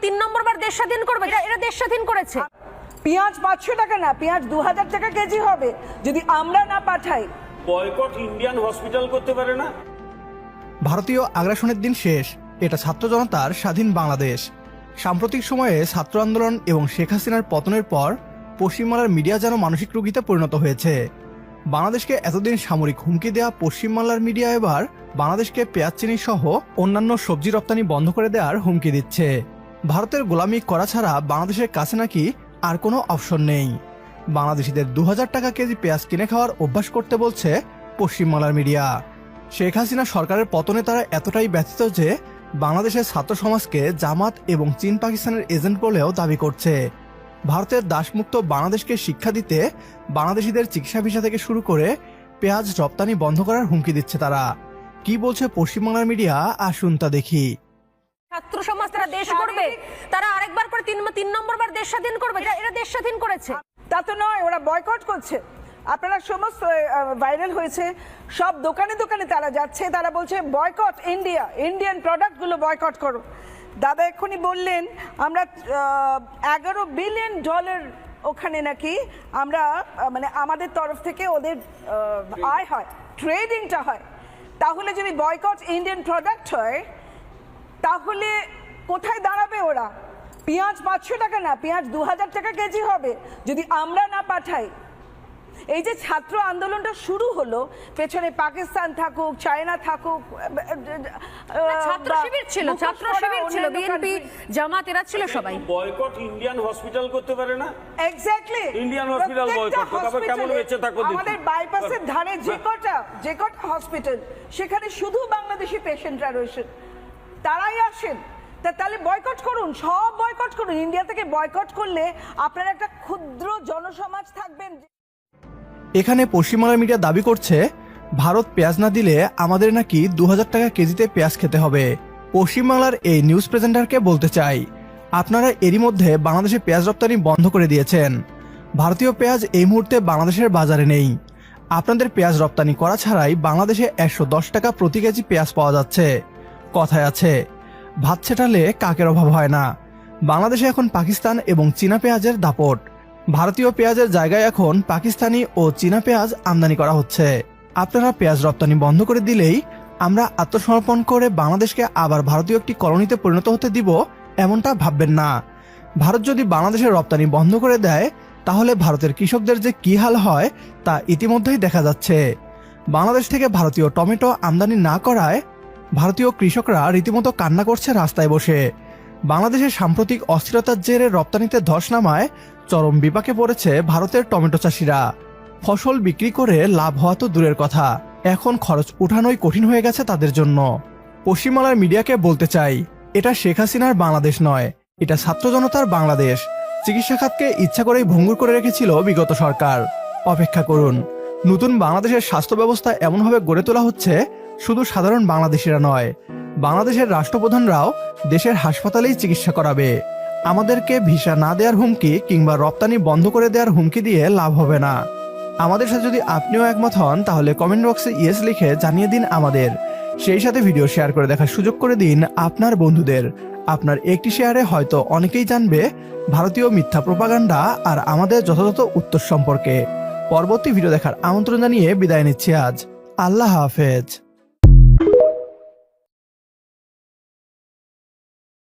তিন নম্বর বার দেশ স্বাধীন করবে, এরা দেশ স্বাধীন করেছে। পেঁয়াজ 500 টাকা না, পেঁয়াজ 2000 টাকা কেজি হবে যদি আমরা না পাঠাই। বয়কট ইন্ডিয়ান হসপিটাল করতে পারে না। ভারতীয় আগ্রাসনের দিন শেষ, এটা ছাত্র জনতার স্বাধীন বাংলাদেশ। সাম্প্রতিক সময়ে ছাত্র আন্দোলন এবং শেখ হাসিনার পতনের পর পশ্চিমবাংলার মিডিয়া যেন মানসিক রোগীতে পরিণত হয়েছে। বাংলাদেশকে এতদিন সামরিক হুমকি দেওয়া পশ্চিমবাংলার মিডিয়া এবার বাংলাদেশকে পেঁয়াজ চিনি সহ অন্যান্য সবজি রপ্তানি বন্ধ করে দেওয়ার হুমকি দিচ্ছে। ভারতের গোলামি করা ছাড়া বাংলাদেশের কাছে নাকি আর কোনো অপশন নেই। বাংলাদেশিদের 2000 টাকা কেজি পেঁয়াজ কিনে খাওয়ার অভ্যাস করতে বলছে পশ্চিমবাংলার মিডিয়া। শেখ হাসিনা সরকারের পতনে তারা এতটাই ব্যথিত যে বাংলাদেশের ছাত্র সমাজকে জামাত এবং চীন পাকিস্তানের এজেন্ট বলেও দাবি করছে। ভারতের দাসমুক্ত বাংলাদেশকে শিক্ষা দিতে বাংলাদেশিদের চিকিৎসা ভিসা থেকে শুরু করে পেঁয়াজ রপ্তানি বন্ধ করার হুমকি দিচ্ছে তারা। কি বলছে পশ্চিমবাংলার মিডিয়া, আসুন তা দেখি। ছাত্র সমাজ তারা দেশ করবে, তারা আরেকবার করে তিন নম্বর বার দেশ স্বাধীন করবে, এরা দেশ স্বাধীন করেছে। তা তো নয়, ওরা বয়কট করছে। আপনারা সমস্ত ভাইরাল হয়েছে, সব দোকানে দোকানে তারা যাচ্ছে, তারা বলছে বয়কট ইন্ডিয়া, ইন্ডিয়ান প্রোডাক্টগুলো বয়কট করো। দাদা এক্ষুনি বললেন আমরা $11 বিলিয়ন ওখানে নাকি আমরা মানে আমাদের তরফ থেকে ওদের আয় হয়, ট্রেডিংটা হয়। তাহলে যদি বয়কট ইন্ডিয়ান প্রোডাক্ট হয় তাহলে কোথায় দাঁড়াবে ওরা? পেঁয়াজ 500 টাকা না, পেঁয়াজ 2000 টাকা কেজি হবে যদি আমরা না পাঠাই। এই যে ছাত্র আন্দোলনটা শুরু হলো, পেছনে পাকিস্তান থাকুক, চায়না থাকুক, ছাত্র শিবির ছিল, বিএনপি জামাত এরা ছিল সবাই। বয়কট ইন্ডিয়ান হসপিটাল করতে পারে না। এক্স্যাক্টলি, ইন্ডিয়ান হসপিটাল বয়কট তবে কেমন বেঁচে থাকো দেখি। আমাদের বাইপাসের ধারে যে কটা হসপিটাল, সেখানে শুধু বাংলাদেশি পেশেন্টরা রয়েছেন, তারাই আসেন। তাহলে বয়কট করুন, সব বয়কট করুন। ইন্ডিয়া থেকে বয়কট করলে আপনার একটা ক্ষুদ্র জনসমাজ থাকবেন। এখানে পশ্চিমবাংলার মিডিয়া দাবি করছে ভারত পেঁয়াজ না দিলে আমাদের নাকি 2000 টাকা কেজিতে পেঁয়াজ খেতে হবে। পশ্চিমবাংলার এই নিউজ প্রেজেন্টারকে বলতে চাই, আপনারা এরই মধ্যে বাংলাদেশে পেঁয়াজ রপ্তানি বন্ধ করে দিয়েছেন। ভারতীয় পেঁয়াজ এই মুহূর্তে বাংলাদেশের বাজারে নেই। আপনাদের পেঁয়াজ রপ্তানি করা ছাড়াই বাংলাদেশে 110 টাকা প্রতি কেজি পেঁয়াজ পাওয়া যাচ্ছে। কথায় আছে, ভাত ছেটালে কাকের অভাব হয় না। বাংলাদেশে এখন পাকিস্তান এবং চীনা পেঁয়াজের দাপট। ভারতীয় পেঁয়াজের জায়গায় এখন পাকিস্তানি ও চীনা পেঁয়াজ আমদানি করা হচ্ছে। আপনারা পেঁয়াজ রপ্তানি বন্ধ করে দিলেই আমরা আত্মসমর্পণ করে বাংলাদেশকে আবার ভারতীয় একটি কলোনিতে পরিণত হতে দিব, এমনটা ভাববেন না। ভারত যদি বাংলাদেশের রপ্তানি বন্ধ করে দেয় তাহলে ভারতের কৃষকদের যে কি হাল হয় তা ইতিমধ্যেই দেখা যাচ্ছে। বাংলাদেশ থেকে ভারতীয় টমেটো আমদানি না করায় ভারতীয় কৃষকরা রীতিমতো কান্না করছে রাস্তায় বসে। বাংলাদেশের সাম্প্রতিক অস্থিরতার জেরে রপ্তানিতে ধস নামায় চরম বিপাকে পড়েছে ভারতের টমেটো চাষিরা। ফসল বিক্রি করে লাভ হওয়া তো দূরের কথা, এখন খরচ উঠানোই কঠিন হয়ে গেছে তাদের জন্য। পশ্চিমবাংলার মিডিয়াকে বলতে চাই, এটা শেখ হাসিনার বাংলাদেশ নয়, এটা ছাত্র জনতার বাংলাদেশ। চিকিৎসা খাতকে ইচ্ছা করেই ভঙ্গুর করে রেখেছিল বিগত সরকার। অপেক্ষা করুন, নতুন বাংলাদেশের স্বাস্থ্য ব্যবস্থা এমনভাবে গড়ে তোলা হচ্ছে শুধু সাধারণ বাংলাদেশিরা নয়, বাংলাদেশের রাষ্ট্রপ্রধানরাও দেশের হাসপাতালেই চিকিৎসা করাবে। আমাদেরকে ভিসা না দেওয়ার হুমকি কিংবা রপ্তানি বন্ধ করে দেওয়ার হুমকি দিয়ে লাভ হবে না। আমাদের সাথে যদি আপনিও একমত হন তাহলে কমেন্ট বক্সে ইয়েস লিখে জানিয়ে দিন আমাদের। সেই সাথে ভিডিও শেয়ার করে দেখার সুযোগ করে দিন আপনার বন্ধুদের। আপনার একটি শেয়ারে হয়তো অনেকেই জানবে ভারতীয় মিথ্যা প্রোপাগান্ডা আর আমাদের যথাযথ উত্তর সম্পর্কে। পরবর্তী ভিডিও দেখার আমন্ত্রণ জানিয়ে বিদায় নিচ্ছি আজ। আল্লাহ হাফেজ।